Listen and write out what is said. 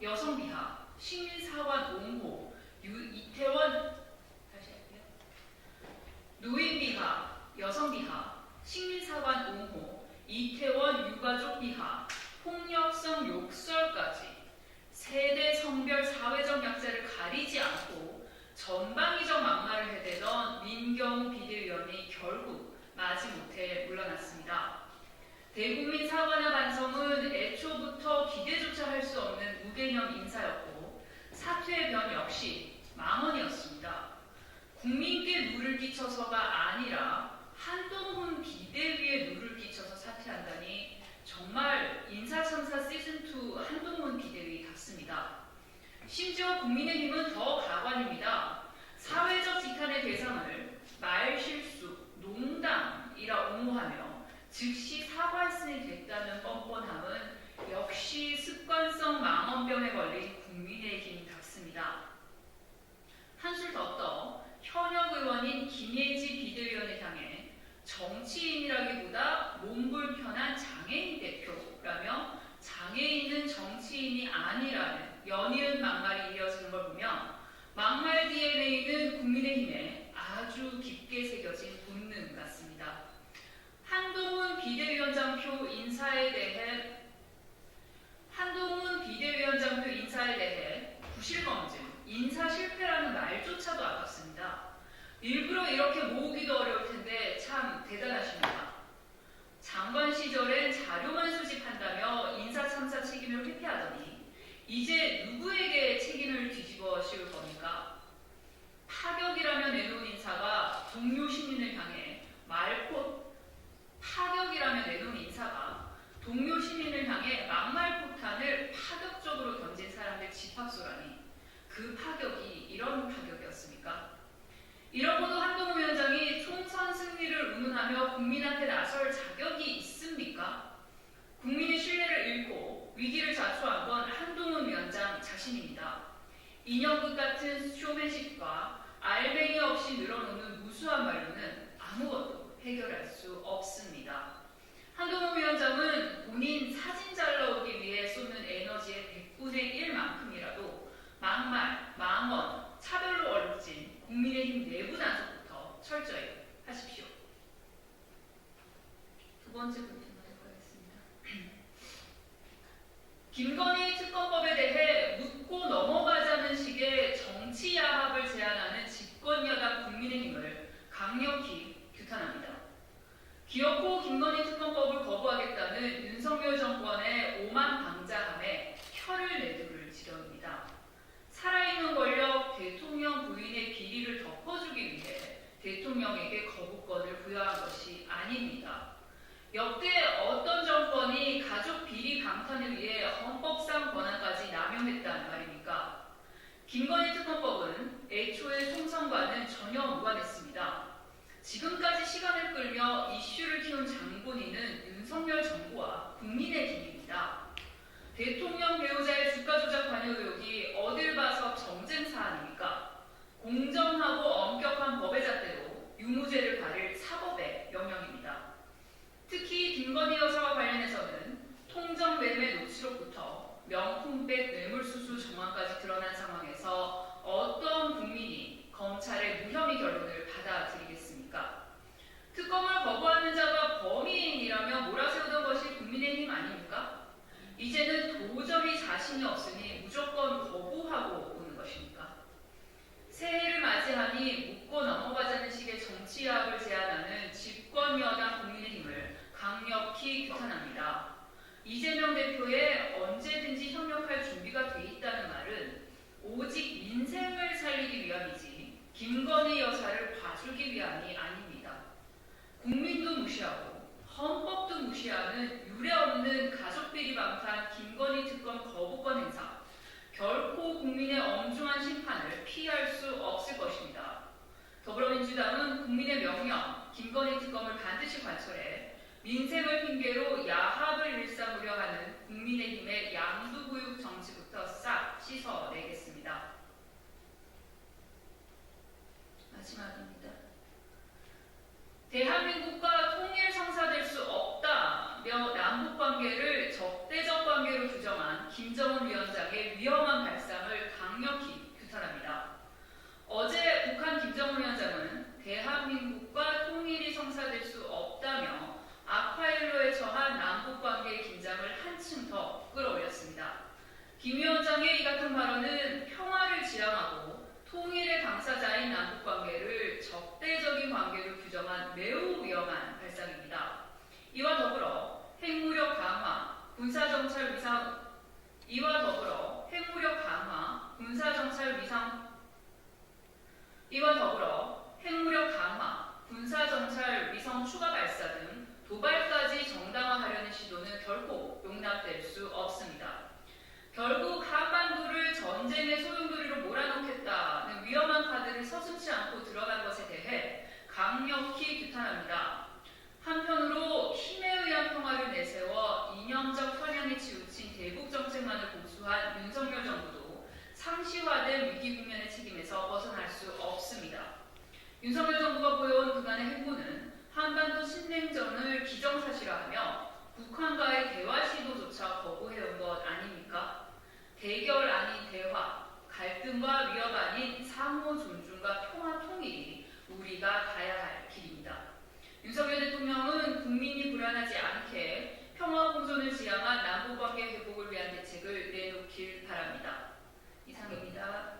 여성 비하, 식민사관 옹호, 이태원 다시 할게요. 노인 비하, 여성 비하, 식민사관 옹호, 이태원 유가족 비하, 폭력성 욕설까지 세대, 성별, 사회적 약자를 가리지 않고 전방위적 막말을 해대던 민경우 비대위원이 결국 마지못해 물러났습니다. 대국민 사과나 반성은 애초부터 기대조차 할 수 없는 무개념 인사였고 사퇴의 변 역시 망언이었습니다. 국민께 누를 끼쳐서가 아니라 한동훈 비대위에 누를 끼쳐서 사퇴한다니 정말 인사청사 시즌2 한동훈 비대위 같습니다. 심지어 국민의힘은 더 가관입니다. 사회적 지탄의 대상을 말실수, 농담이라 옹호하며 즉시 사과했으니 됐다는 뻔뻔함은 역시 습관성 망언병에 걸린 국민의힘 같습니다. 한술 더 떠 현역 의원인 김예지 비대위원을 향해 정치인이라기보다 몸불편한 장애인 대표라며 장애인은 정치인이 아니라는 연이은 막말이 이어지는 걸 보면 막말 DNA는 국민의힘에 아주 깊게 새겨진 본능 같습니다. 한동훈 비대위원장표 인사에 대해 부실검증, 인사 실패라는 말조차도 아깝습니다. 일부러 이렇게 모으기도 어려울 텐데 참 대단하십니다. 장관 시절엔 자료만 수집한다며 인사참사 책임을 회피하더니 이제 누구에게 책임을 뒤집어 씌울 겁니까? 파격이라며 내놓은 인사가 동료 시민을 향해 막말폭탄을 파격적으로 던진 사람들 집합소라니 그 파격이 이런 파격이었습니까? 이러고도 한동훈 위원장이 총선 승리를 운운하며 국민한테 나설 자격이 있습니까? 국민의 신뢰를 잃고 위기를 자초한 건 한동훈 위원장 자신입니다. 인형극 같은 쇼맨십과 알맹이 없이 늘어놓는 무수한 말로는 아무것도 해결할 수 없습니다. 한동훈 위원장은 본인 사진 잘 나오기 위해 쏟는 에너지의 100분의 1만큼이라도 막말, 망언, 차별로 얼룩진 국민의힘 내부 단속부터 철저히 하십시오. 두 번째 부분으로 가겠습니다. 김건희 특검법에 대해 묻고 넘어가자는 식의 정치 야합을 제안하는 집권여당 국민의힘을 강력히 규탄합니다. 기어코 김건희 특검법을 거부하겠다는 윤석열 정권의 오만방자함에 혀를 내두를 지경입니다. 살아있는 권력 대통령 부인의 비리를 덮어주기 위해 대통령에게 거부권을 부여한 것이 아닙니다. 역대 어떤 정권이 가족 비리 방탄을 위해 헌법상 권한까지 남용했단 말입니까? 김건희 특검법은 애초에 총선과는 전혀 무관했습니다. 지금까지 시간을 끌며 이슈를 키운 장본인은 윤석열 정부와 국민의힘입니다. 대통령 배우자의 주가 조작 관여 의혹이 어딜 봐서 정쟁 사안입니까? 공정하고 엄격한 법의 잣대로 유무죄를 가릴 사법의 명령입니다. 특히 김건희 여사와 관련해서는 통정매매 녹취록부터 명품백 뇌물수수 정황까지 드러난 상황에서 어떤 국민이 검찰의 무혐의 결론을 받아들이겠습니까? 특검을 거부하는 자가 범인이라며 몰아세우던 것이 국민의힘 아닙니까? 이제는 도저히 자신이 없으니 무조건 거부하고 오는 것입니까? 새해를 맞이하니 묻고 넘어가자는 식의 정치야합을 제안하는 집권 여당 국민의힘을 강력히 규탄합니다. 이재명 대표의 언제든지 협력할 준비가 돼 있다는 말은 오직 민생을 살리기 위함이지 김건희 여사를 봐주기 위함이 아닙니다. 국민도 무시하고 헌법도 무시하는 유례없는 가족비리 방탄 김건희 특검 거부권 행사, 결코 국민의 엄중한 심판을 피할 수 없을 것입니다. 더불어민주당은 국민의 명령, 김건희 특검을 반드시 관철해 민생을 핑계로 야합을 일삼으려 하는 국민의힘의 양두구육 정치부터 싹 씻어내겠습니다. 마지막입니다. 대한민국과 통일 성사될 수 없다며 남북관계를 적대적 관계로 규정한 김정은 위원장의 위험한 관계를 규정한 매우 위험한 발상입니다. 이와 더불어 핵무력 강화, 군사정찰 위상 이와 더불어 핵무력 강화, 군사정찰 위상 이와 더불어 핵무력 강화, 군사정찰 위성 추가 발사 등 도발까지 정당화하려는 시도는 결코 용납될 수 없습니다. 결국 한반도를 전쟁의 소용돌이로 몰아넣겠다는 위험한 카드를 서슴지 않고 드러난 것에 대해 강력히 규탄합니다. 한편으로 힘에 의한 평화를 내세워 이념적 편향에 치우친 대북 정책만을 고수한 윤석열 정부도 상시화된 위기 국면의 책임에서 벗어날 수 없습니다. 윤석열 정부가 보여온 그간의 행보는 한반도 신냉전을 기정사실화하며 북한과의 대화 시도조차 거부해온 것 아닙니까? 대결 아닌 대화, 갈등과 위협 아닌 상호 존중과 평화 통일이 우리가 가야 할 길입니다. 윤석열 대통령은 국민이 불안하지 않게 평화 공존을 지향한 남북관계 회복을 위한 대책을 내놓길 바랍니다. 이상입니다.